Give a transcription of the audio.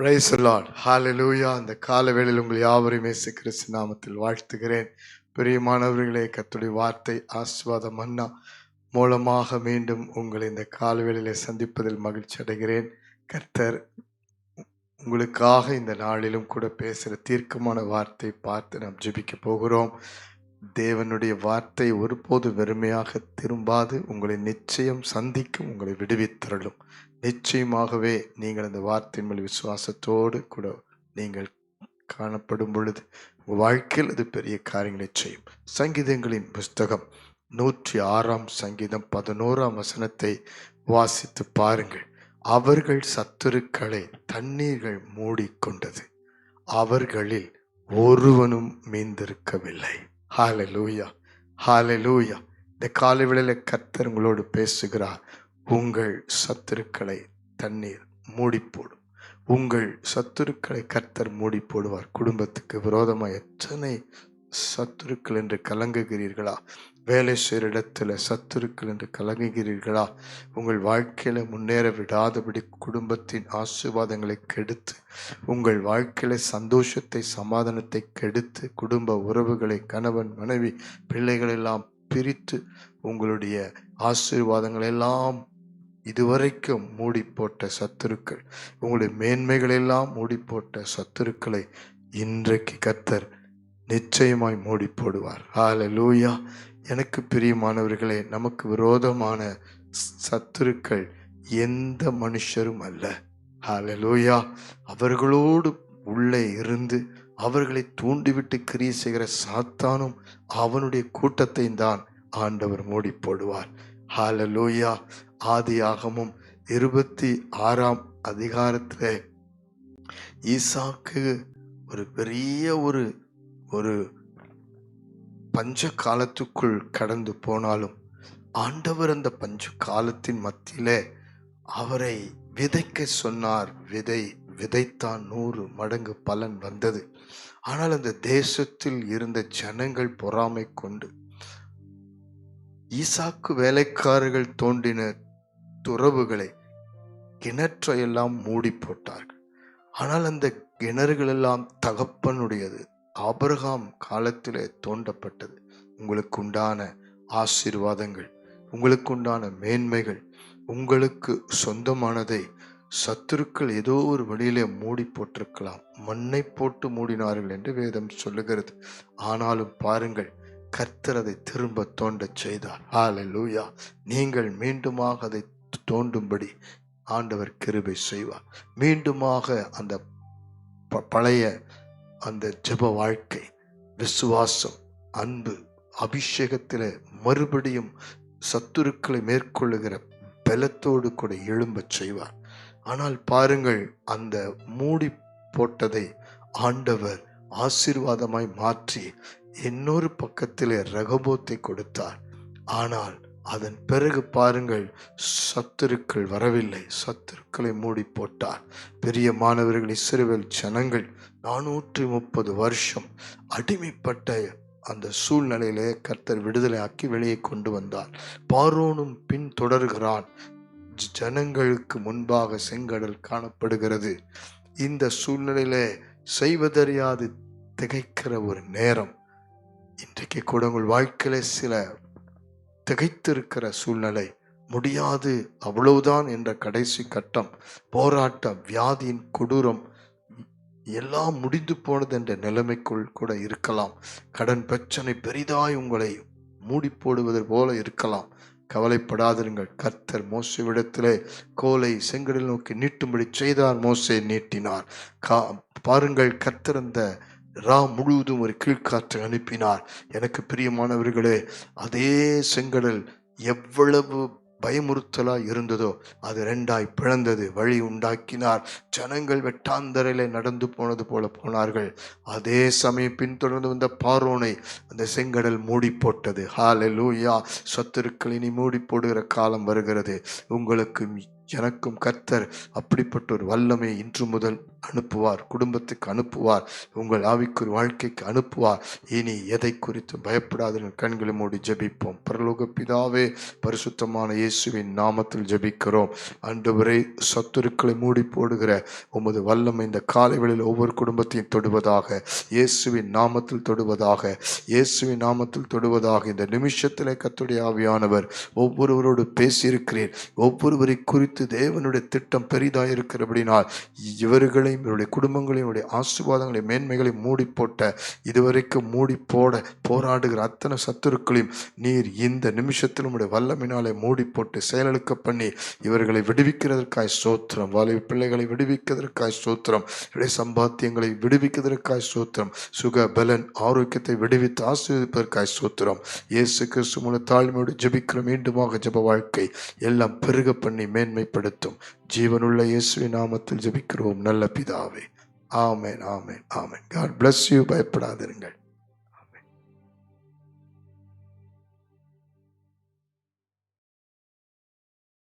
Praise the Lord. Hallelujah. அந்த காலவேளையில் உங்கள் யாவரையும் இயேசு கிறிஸ்து நாமத்தில் வாழ்த்துகிறேன். பிரியமானவர்களே, கர்த்தருடைய வார்த்தை ஆசீர்வாத மன்னா மூலமாக மீண்டும் உங்களை இந்த காலவேளையிலே சந்திப்பதில் மகிழ்ச்சி அடைகிறேன். கர்த்தர் உங்களுக்காக இந்த நாளிலும் கூட பேசுகிற தீர்க்கமான வார்த்தை பார்த்து நாம் ஜெபிக்க போகிறோம். தேவனுடைய வார்த்தை ஒருபோது வெறுமையாக திரும்பாது, உங்களை நிச்சயம் சந்திக்கும், உங்களை விடுவித்தருளும். நிச்சயமாகவே நீங்கள் அந்த வார்த்தையின் மேல் விசுவாசத்தோடு கூட நீங்கள் காணப்படும் பொழுது உங்கள் வாழ்க்கையில் அது பெரிய காரியங்களை செய்யும். சங்கீதங்களின் புஸ்தகம் 106 சங்கீதம் 11 வசனத்தை வாசித்து பாருங்கள். அவர்கள் சத்துருக்களை தண்ணீர்கள் மூடிக்கொண்டது, அவர்களில் ஒருவனும் மீந்திருக்கவில்லை. ஹalleluya, ஹalleluya. இந்த காலைவேளையில் கர்த்தர் உங்களோடு பேசுகிறார். உங்கள் சத்துருக்களை தண்ணீர் மூடி போடும். உங்கள் சத்துருக்களை கர்த்தர் மூடி போடுவார். குடும்பத்துக்கு விரோதமாக எத்தனை சத்துருக்கள் என்று கலங்குகிறீர்களா? வேலை செய்கிற இடத்துல சத்துருக்கள் என்று கலங்குகிறீர்களா? உங்கள் வாழ்க்கையில முன்னேற விடாதபடி குடும்பத்தின் ஆசீர்வாதங்களை கெடுத்து, உங்கள் வாழ்க்கையில சந்தோஷத்தை சமாதானத்தை கெடுத்து, குடும்ப உறவுகளை கணவன் மனைவி பிள்ளைகள் எல்லாம் பிரித்து, உங்களுடைய ஆசீர்வாதங்கள் எல்லாம் இதுவரைக்கும் மூடி போட்ட சத்துருக்கள், உங்களுடைய மேன்மைகளெல்லாம் மூடி போட்ட சத்துருக்களை இன்றைக்கு கர்த்தர் நிச்சயமாய் மூடி போடுவார். ஹalleluya. எனக்கு பிரியமானவர்களே, நமக்கு விரோதமான சத்துருக்கள் எந்த மனுஷரும் அல்ல. ஹalleluya. அவர்களோடு உள்ளே இருந்து அவர்களை தூண்டிவிட்டு கிரியை செய்கிற சாத்தானும் அவனுடைய கூட்டத்தை தான் ஆண்டவர் மூடி போடுவார். ஹalleluya. ஆதியாகமம் 26 அதிகாரத்திலே ஈசாக்கு ஒரு பெரிய ஒரு பஞ்ச காலத்துக்குள் கடந்து போனாலும் ஆண்டவர் அந்த பஞ்ச காலத்தின் மத்தியிலே அவரை விதைக்க சொன்னார். விதைத்தான் 100 மடங்கு பலன் வந்தது. ஆனால் அந்த தேசத்தில் இருந்த ஜனங்கள் பொறாமை கொண்டு ஈசாக்கு வேலைக்காரர்கள் தோண்டின துறவுகளை, கிணற்றையெல்லாம் மூடி போட்டார்கள். ஆனால் அந்த கிணறுகள் எல்லாம் தகப்பனுடையது. ஆபிரகாம் காலத்திலே தோண்டப்பட்டது. உங்களுக்கு உண்டான ஆசீர்வாதங்கள், உங்களுக்கு உண்டான மேன்மைகள், உங்களுக்கு சொந்தமானதை சத்துருக்கள் ஏதோ ஒரு வழியிலே மூடி போட்டிருக்கலாம். மண்ணை போட்டு மூடினார்கள் என்று வேதம் சொல்லுகிறது. ஆனாலும் பாருங்கள், கர்த்தர் அதை திரும்ப தோண்ட செய்தார். ஹalleluya. நீங்கள் மீண்டுமாக அதை தோண்டும்படி ஆண்டவர் கிருபை செய்வார். மீண்டுமாக அந்த பழைய அந்த ஜெப வாழ்க்கை, விசுவாசம், அன்பு, அபிஷேகத்திலே மறுபடியும் சத்துருக்களை மேற்கொள்ளுகிற பலத்தோடு கூட எழும்பச் செய்வார். ஆனால் பாருங்கள், அந்த மூடி போட்டதை ஆண்டவர் ஆசீர்வாதமாய் மாற்றி இன்னொரு பக்கத்திலே ரகபோத்தை கொடுத்தார். ஆனால் அதன் பிறகு பாருங்கள், சத்துருக்கள் வரவில்லை. சத்துருக்களை மூடி போட்டார். பெரிய மாணவர்கள், இஸ்ரவேல் ஜனங்கள் 430 வருஷம் அடிமைப்பட்ட அந்த சூழ்நிலையிலே கர்த்தர் விடுதலை ஆக்கி வெளியே கொண்டு வந்தார். பார்வோனும் பின் தொடர்கிறான். ஜனங்களுக்கு முன்பாக செங்கடல் காணப்படுகிறது. இந்த சூழ்நிலையிலே செய்வதறியாது திகைக்கிற ஒரு நேரம். இன்றைக்கு கூட உங்கள் வாழ்க்கையில சில திகைத்திருக்கிற சூழ்நிலை, முடியாது அவ்வளவுதான் என்ற கடைசி கட்டம், போராட்டம், வியாதியின் கொடூரம் எல்லாம் முடிந்து போனது என்ற நிலைமைக்குள் கூட இருக்கலாம். கடன் பிரச்சனை பெரிதாய் உங்களை மூடி போடுவது போல இருக்கலாம். கவலைப்படாதிருங்கள். கர்த்தர் மோசேவிடத்திலே கோலை செங்கடல் நோக்கி நீட்டும்படி செய்தார். மோசே நீட்டினார். பாருங்கள், கர்த்தர் அந்த முழுவதும் ஒரு கீழ்காற்றை அனுப்பினார். எனக்கு பிரியமானவர்களே, அதே செங்கடல் எவ்வளவு பயமுறுத்தலா இருந்ததோ அது 2ஆய் பிளந்தது. வழி உண்டாக்கினார். ஜனங்கள் வெட்டாந்தரையில நடந்து போனது போல போனார்கள். அதே சமயம் பின்தொடர்ந்து வந்த பார்வோனை அந்த செங்கடல் மூடி போட்டது. ஹalleluya. சத்துருக்கள் இனி மூடி போடுகிற காலம் வருகிறது. உங்களுக்கும் எனக்கும் கர்த்தர் அப்படிப்பட்ட ஒரு வல்லமை இன்று முதல் அனுப்புவார், குடும்பத்துக்கு அனுப்புவார், உங்கள் ஆவிக்குரிய வாழ்க்கைக்கு அனுப்புவார். இனி எதை குறித்து பயப்படாதீர்கள். கண்களை மூடி ஜெபிப்போம். பரலோக பிதாவே, பரிசுத்தமான இயேசுவின் நாமத்தில் ஜெபிக்கிறோம். ஆண்டவரே, சத்துருக்களை மூடி போடுகிற உமது வல்லமை இந்த காலை வேளையில் ஒவ்வொரு குடும்பத்தையும் தொடுவதாக, இயேசுவின் நாமத்தில் தொடுவதாக, இயேசுவின் நாமத்தில் தொடுவதாக. இந்த நிமிஷத்திலே கர்த்தருடைய ஆவியானவர் ஒவ்வொருவரோடு பேசியிருக்கிறேன். ஒவ்வொருவரை குறித்து தேவனுடைய திட்டம் பெரிதாக இருக்கிறபடினால் இவர்களையும் இவருடைய குடும்பங்களையும் இவருடைய ஆசீர்வாதங்களை மேன்மைகளை மூடி போட்ட, இதுவரைக்கும் மூடி போட போராடுகிற அத்தனை சத்துருக்களையும் நீர் இந்த நிமிஷத்தில் உடைய வல்லமினாலே மூடி போட்டு செயலெடுக்க பண்ணி இவர்களை விடுவிக்கிறதற்காய் ஸ்தோத்திரம். வாலிப பிள்ளைகளை விடுவிக்கிறதற்காய் ஸ்தோத்திரம். இவருடைய சம்பாத்தியங்களை விடுவிக்கிறதற்காய் ஸ்தோத்திரம். சுக பலன் ஆரோக்கியத்தை விடுவித்து ஆசீர்வதிப்பதற்காய் ஸ்தோத்திரம். இயேசு கிறிஸ்து மூல தாழ்மையோடு ஜெபிக்கிற மீண்டுமாக ஜெப வாழ்க்கை எல்லாம் பெருக பண்ணி மேன்மைப்படுத்தும். ஜீவனுள்ள இயேசுவின் நாமத்தில் ஜெபிக்கிறோம் நல்ல பிதாவே. ஆமென், ஆமென், ஆமென். God bless you. பயப்படாதிருங்கள்.